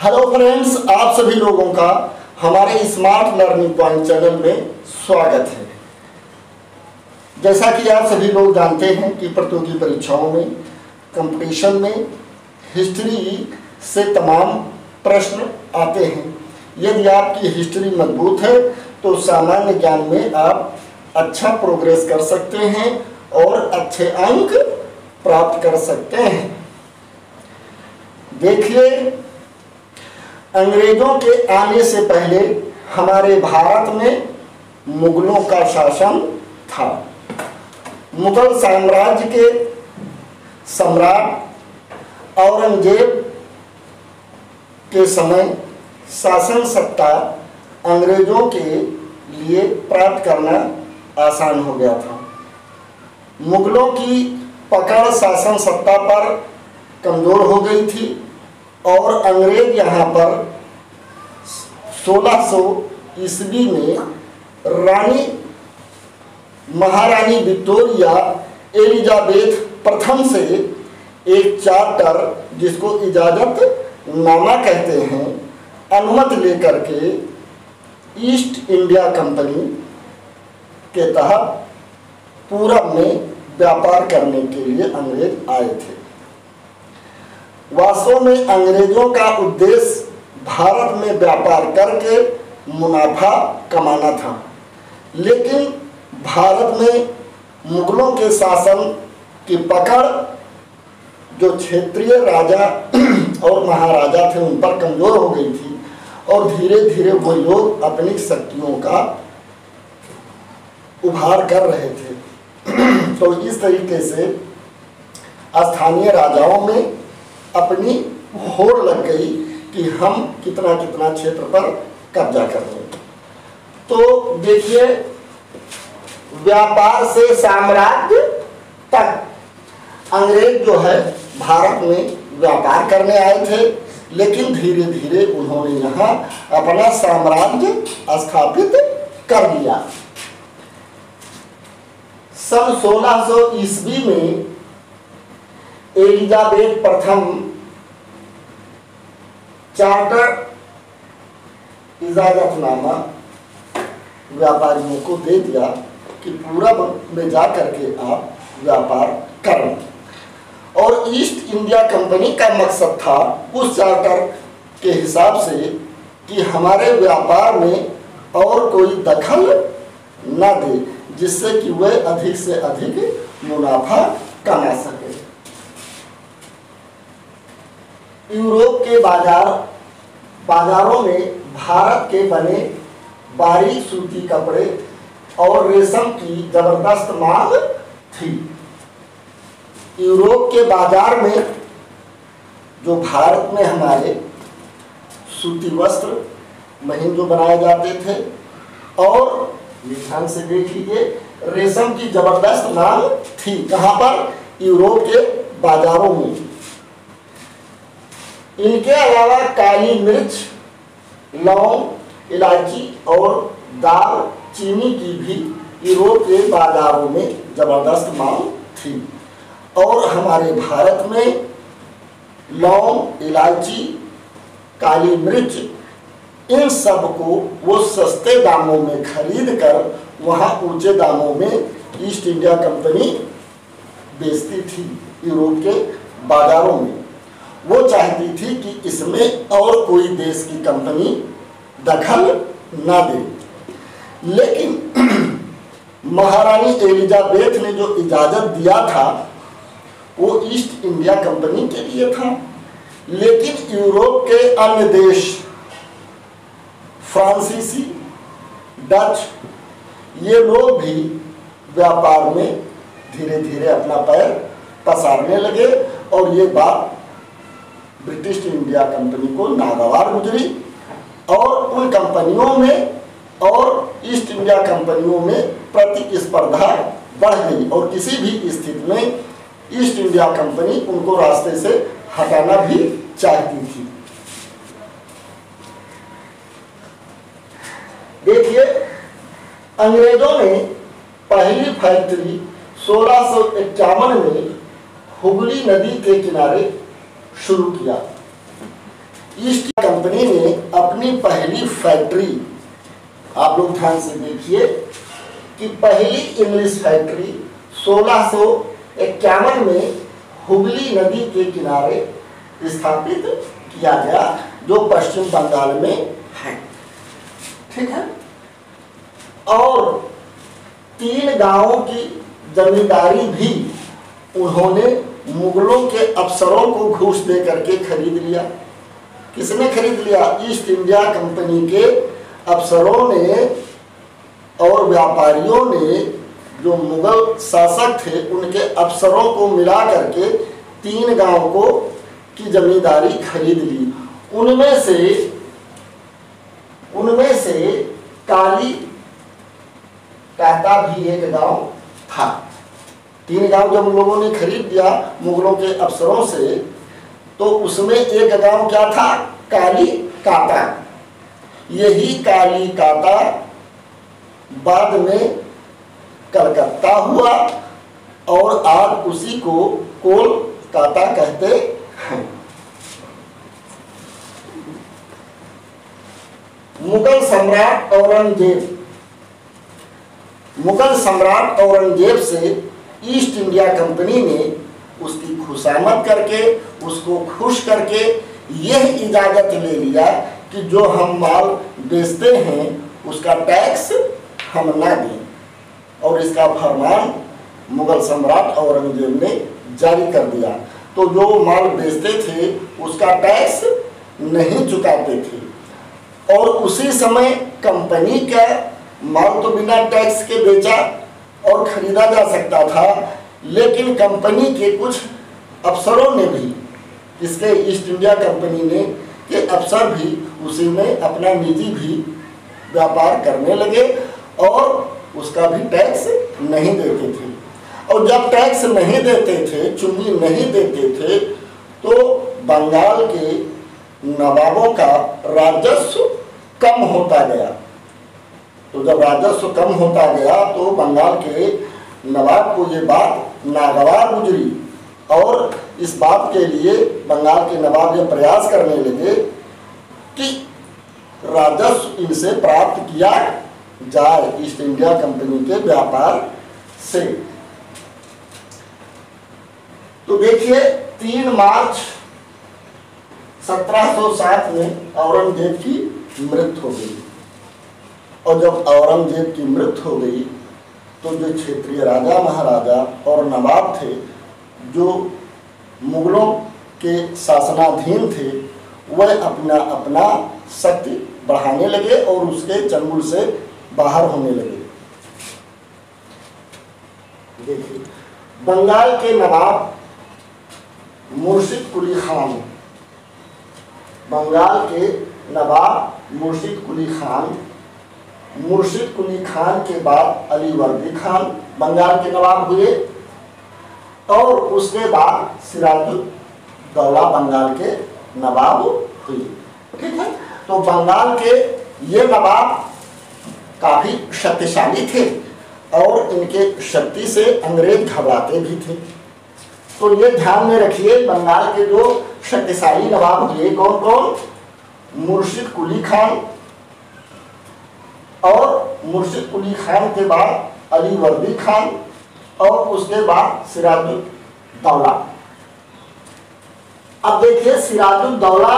Hello friends, आप सभी लोगों का हमारे स्मार्ट लर्निंग पॉइंट चैनल में स्वागत है। जैसा कि आप सभी लोग जानते हैं कि प्रतियोगी परीक्षाओं में, कंपटीशन में हिस्ट्री से तमाम प्रश्न आते हैं। यदि आपकी हिस्ट्री मजबूत है तो सामान्य ज्ञान में आप अच्छा प्रोग्रेस कर सकते हैं और अच्छे अंक प्राप्त कर सकते हैं। देखिए, अंग्रेजों के आने से पहले हमारे भारत में मुगलों का शासन था। मुगल साम्राज्य के सम्राट औरंगजेब के समय शासन सत्ता अंग्रेजों के लिए प्राप्त करना आसान हो गया था। मुगलों की पकड़ शासन सत्ता पर कमजोर हो गई थी और अंग्रेज यहाँ पर 1600 ईस्वी में महारानी विक्टोरिया एलिजाबेथ प्रथम से एक चार्टर, जिसको इजाजत नामा कहते हैं, अनुमति लेकर के ईस्ट इंडिया कंपनी के तहत पूरब में व्यापार करने के लिए अंग्रेज आए थे। वास्तव में अंग्रेजों का उद्देश्य भारत में व्यापार करके मुनाफा कमाना था, लेकिन भारत में मुगलों के शासन की पकड़ जो क्षेत्रीय राजा और महाराजा थे उन पर कमजोर हो गई थी और धीरे धीरे वो लोग अपनी शक्तियों का उभार कर रहे थे। तो इस तरीके से स्थानीय राजाओं में अपनी होड़ लग गई कि हम कितना कितना क्षेत्र पर कब्जा कर लें। तो देखिए, व्यापार से साम्राज्य तक अंग्रेज जो है भारत में व्यापार करने आए थे, लेकिन धीरे धीरे उन्होंने यहाँ अपना साम्राज्य स्थापित कर लिया। सन 1600 ईस्वी में एलिजाबेथ प्रथम चार्टर इजाजतनामा व्यापारियों को दे दिया कि पूरब में जाकर के आप व्यापार करें। और ईस्ट इंडिया कंपनी का मकसद था उस चार्टर के हिसाब से कि हमारे व्यापार में और कोई दखल न दे, जिससे कि वह अधिक से अधिक मुनाफा कमा सके। यूरोप के बाजारों में भारत के बने बारीक सूती कपड़े और रेशम की जबरदस्त मांग थी। यूरोप के बाजार में जो भारत में हमारे सूती वस्त्र महीन जो बनाए जाते थे, और ध्यान से देख लीजिए, रेशम की जबरदस्त मांग थी। कहाँ पर? यूरोप के बाजारों में। इनके अलावा काली मिर्च, लौंग, इलायची और दालचीनी की भी यूरोप के बाजारों में जबरदस्त मांग थी। और हमारे भारत में लौंग, इलायची, काली मिर्च, इन सब को वो सस्ते दामों में खरीद कर वहाँ ऊंचे दामों में ईस्ट इंडिया कंपनी बेचती थी यूरोप के बाजारों में। वो चाहती थी कि इसमें और कोई देश की कंपनी दखल ना दे। लेकिन महारानी एलिजाबेथ ने जो इजाज़त दिया था वो ईस्ट इंडिया कंपनी के लिए था, लेकिन यूरोप के अन्य देश, फ्रांसीसी, डच, ये लोग भी व्यापार में धीरे धीरे अपना पैर पसारने लगे और ये बात ब्रिटिश इंडिया कंपनी को नागवार गुजरी और उन कंपनियों में और ईस्ट इंडिया कंपनियों में प्रतिस्पर्धा बढ़ गई और किसी भी स्थिति में ईस्ट इंडिया कंपनी उनको रास्ते से हटाना भी चाहती थी। देखिए, अंग्रेजों ने पहली फैक्ट्री 1651 में हुगली नदी के किनारे शुरू किया। ईस्ट कंपनी ने अपनी पहली फैक्ट्री, आप लोग ध्यान से देखिए कि पहली इंग्लिश फैक्ट्री 1651 में हुगली नदी के किनारे स्थापित किया गया, जो पश्चिम बंगाल में है। ठीक है। और 3 गांवों की जमींदारी भी उन्होंने मुगलों के अफसरों को घूस दे करके खरीद लिया। किसने खरीद लिया? ईस्ट इंडिया कंपनी के अफसरों ने और व्यापारियों ने, जो मुगल शासक थे उनके अफसरों को मिला करके 3 गांव को की जमींदारी खरीद ली। उनमें से काली कहता भी एक गांव था। 3 गांव जब लोगों ने खरीद दिया मुगलों के अफसरों से, तो उसमें एक गांव क्या था? काली काता। यही काली काता बाद में कलकत्ता हुआ और आज उसी को कोलकाता कहते हैं। मुगल सम्राट औरंगजेब से ईस्ट इंडिया कंपनी ने उसकी खुशामद करके, उसको खुश करके यह इजाजत ले लिया कि जो हम माल बेचते हैं उसका टैक्स हम ना दें, और इसका फरमान मुगल सम्राट औरंगजेब ने जारी कर दिया। तो जो माल बेचते थे उसका टैक्स नहीं चुकाते थे, और उसी समय कंपनी का माल तो बिना टैक्स के बेचा और खरीदा जा सकता था, लेकिन कंपनी के कुछ अफसरों ने भी, इसके ईस्ट इंडिया कंपनी ने के अफसर भी उसी में अपना निजी भी व्यापार करने लगे और उसका भी टैक्स नहीं देते थे। और जब टैक्स नहीं देते थे, चुंगी नहीं देते थे, तो बंगाल के नवाबों का राजस्व कम होता गया। तो जब राजस्व कम होता गया तो बंगाल के नवाब को ये बात नागवार गुजरी, और इस बात के लिए बंगाल के नवाब ये प्रयास करने लगे कि राजस्व इनसे प्राप्त किया जाए, ईस्ट इंडिया कंपनी के व्यापार से। तो देखिए 3 मार्च 1707 में औरंगजेब की मृत्यु हो गई, और जब औरंगजेब की मृत्यु हो गई तो जो क्षेत्रीय राजा महाराजा और नवाब थे, जो मुगलों के शासनाधीन थे, वह अपना अपना शक्ति बढ़ाने लगे और उसके चंगुल से बाहर होने लगे। देखिए बंगाल के नवाब मुर्शिद कुली खान, बंगाल के नवाब मुर्शिद कुली खान के बाद अलीवर्दी खान बंगाल के नवाब हुए, और उसके बाद सिराजुद्दौला बंगाल के नवाब हुए। ठीक है। तो बंगाल के ये नवाब काफी शक्तिशाली थे और इनके शक्ति से अंग्रेज घबराते भी थे। तो ये ध्यान में रखिए, बंगाल के जो शक्तिशाली नवाब हुए कौन कौन? मुर्शिद कुली खान, और मुर्शिद कुली खान के बाद अलीवर्दी खान, और उसके बाद सिराजुद्दौला। अब देखिए सिराजुद्दौला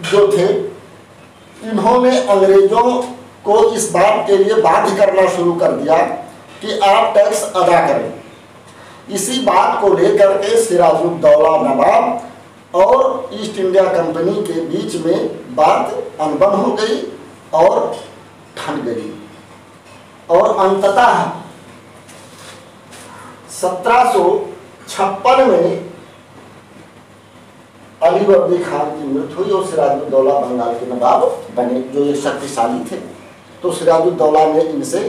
जो थे, इन्होंने अंग्रेजों को इस बात के लिए बाध्य करना शुरू कर दिया कि आप टैक्स अदा करें। इसी बात को लेकर के सिराजुद्दौला नवाब और ईस्ट इंडिया कंपनी के बीच में बात अनबन हो गई और ठन गई, और अंततः 1756 में अलीवर्दी खान की मृत्यु हुई और सिराजुद्दौला बंगाल के नवाब बने, जो एक शक्तिशाली थे। तो सिराजुद्दौला ने इनसे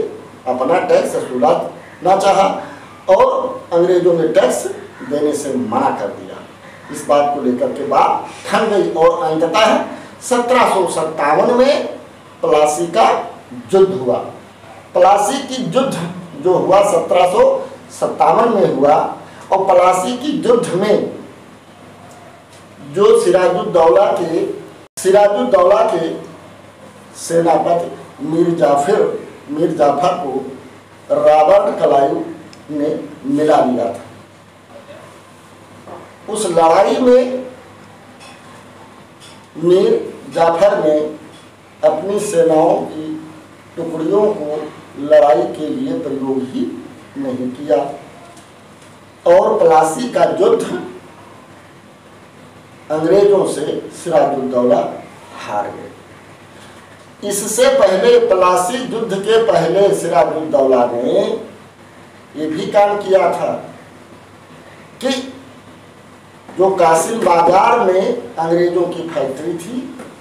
अपना टैक्स वसूलना चाहा और अंग्रेजों ने टैक्स देने से मना कर दिया। इस बात को लेकर के बात ठन गई और अंततः 1757 में प्लासी का युद्ध हुआ। प्लासी की युद्ध जो हुआ 1757 में हुआ, और प्लासी की युद्ध में जो सिराजुद्दौला के सिराजुद्दौला के सेनापति मीर जाफर को रॉबर्ट क्लाइव ने मिला लिया था। उस लड़ाई में मीर जाफर ने अपनी सेनाओं की टुकड़ियों को लड़ाई के लिए प्रयोग ही नहीं किया और प्लासी का युद्ध अंग्रेजों से सिराजुद्दौला हार गए। इससे पहले प्लासी युद्ध के पहले सिराजुद्दौला ने ये भी काम किया था कि जो कासिम बाजार में अंग्रेजों की फैक्ट्री थी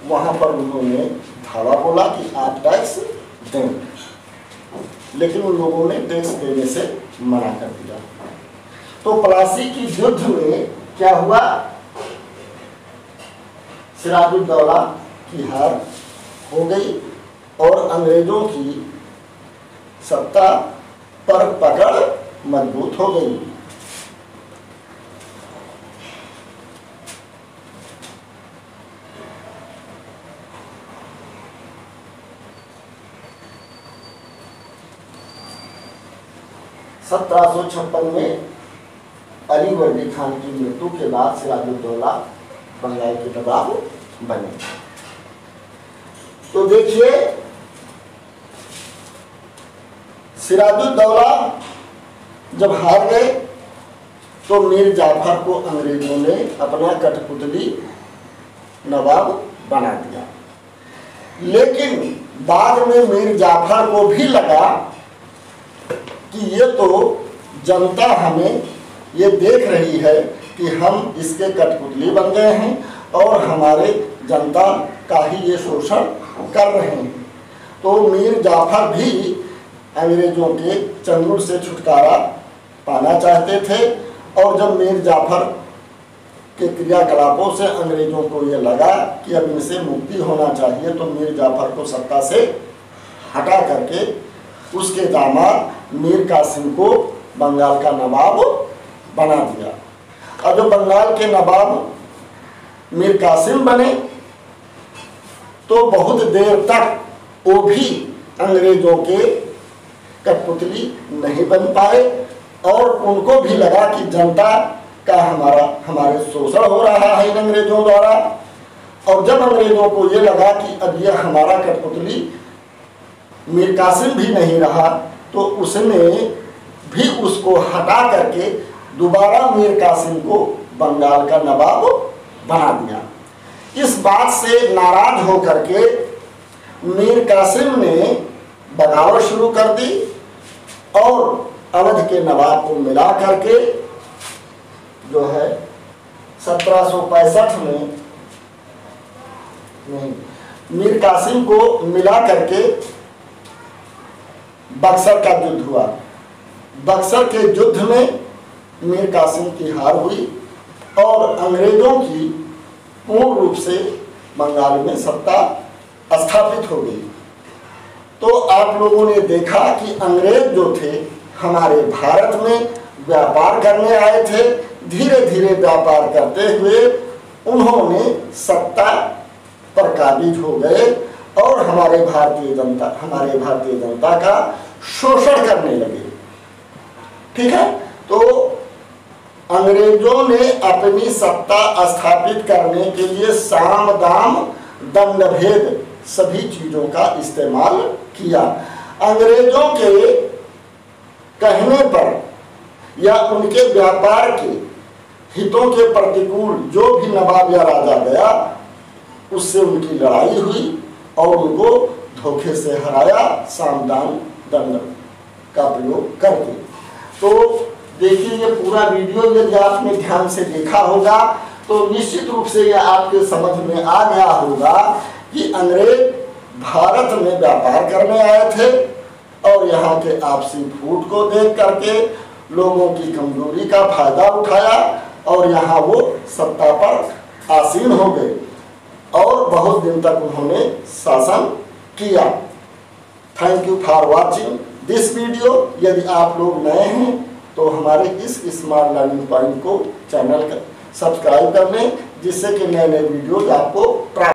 वहां पर उन्होंने धावा बोला कि आप टैक्स दें, लेकिन उन लोगों ने टैक्स देने से मना कर दिया। तो प्लासी की युद्ध में क्या हुआ, सिराजुद्दौला की हार हो गई और अंग्रेजों की सत्ता पर पकड़ मजबूत हो गई। में अली वर्दी खान की मृत्यु के बाद सिराजुद्दौला बंगाल के नवाब बने। तो देखिए, सिराजुद्दौला जब हार गए तो मीर जाफर को अंग्रेजों ने अपना कठपुतली नवाब बना दिया। लेकिन बाद में मीर जाफर को भी लगा कि ये तो जनता हमें ये देख रही है कि हम इसके कठपुतली बन गए हैं और हमारे जनता का ही ये शोषण कर रहे हैं। तो मीर जाफर भी अंग्रेजों के चंगुल से छुटकारा पाना चाहते थे और जब मीर जाफर के क्रियाकलापों से अंग्रेजों को ये लगा कि अब इनसे मुक्ति होना चाहिए, तो मीर जाफर को सत्ता से हटा करके उसके दामाद मीर कासिम को बंगाल का नवाब बना दिया। और जब बंगाल के नवाब मीर कासिम बने तो बहुत देर तक वो भी अंग्रेजों के कठपुतली नहीं बन पाए और उनको भी लगा कि जनता का हमारे शोषण हो रहा है इन अंग्रेजों द्वारा। और जब अंग्रेजों को ये लगा कि अब यह हमारा कठपुतली मीर कासिम भी नहीं रहा, तो उसने भी उसको हटा करके दोबारा मीर कासिम को बंगाल का नवाब बना दिया। इस बात से नाराज होकर के मीर कासिम ने बगावत शुरू कर दी और अवध के नवाब को मिला करके जो है 1765 में मीर कासिम को मिला करके बक्सर का युद्ध हुआ। बक्सर के युद्ध में मीर कासिम की हार हुई और अंग्रेजों की पूर्ण रूप से बंगाल में सत्ता स्थापित हो गई। तो आप लोगों ने देखा कि अंग्रेज जो थे हमारे भारत में व्यापार करने आए थे। धीरे धीरे व्यापार करते हुए उन्होंने सत्ता पर काबिज हो गए और हमारे भारतीय जनता का शोषण करने लगे। ठीक है, तो अंग्रेजों ने अपनी सत्ता स्थापित करने के लिए साम दाम दंड भेद सभी चीजों का इस्तेमाल किया। अंग्रेजों के कहने पर या उनके व्यापार के हितों के प्रतिकूल जो भी नवाब या राजा गया उससे उनकी लड़ाई हुई और उनको धोखे से हराया साम दाम दंड का प्रयोग करके। तो देखिए, ये पूरा वीडियो यदि आपने ध्यान से देखा होगा तो निश्चित रूप से यह आपके समझ में आ गया होगा कि अंग्रेज भारत में व्यापार करने आए थे और यहाँ के आपसी फूट को देख करके लोगों की कमजोरी का फायदा उठाया और यहाँ वो सत्ता पर आसीन हो गए और बहुत दिन तक उन्होंने शासन किया। Thank you for watching this video. यदि आप लोग नए हैं तो हमारे इस स्मार्ट लर्निंग पॉइंट को चैनल का सब्सक्राइब कर लें, जिससे कि नए नए वीडियोज आपको प्राप्त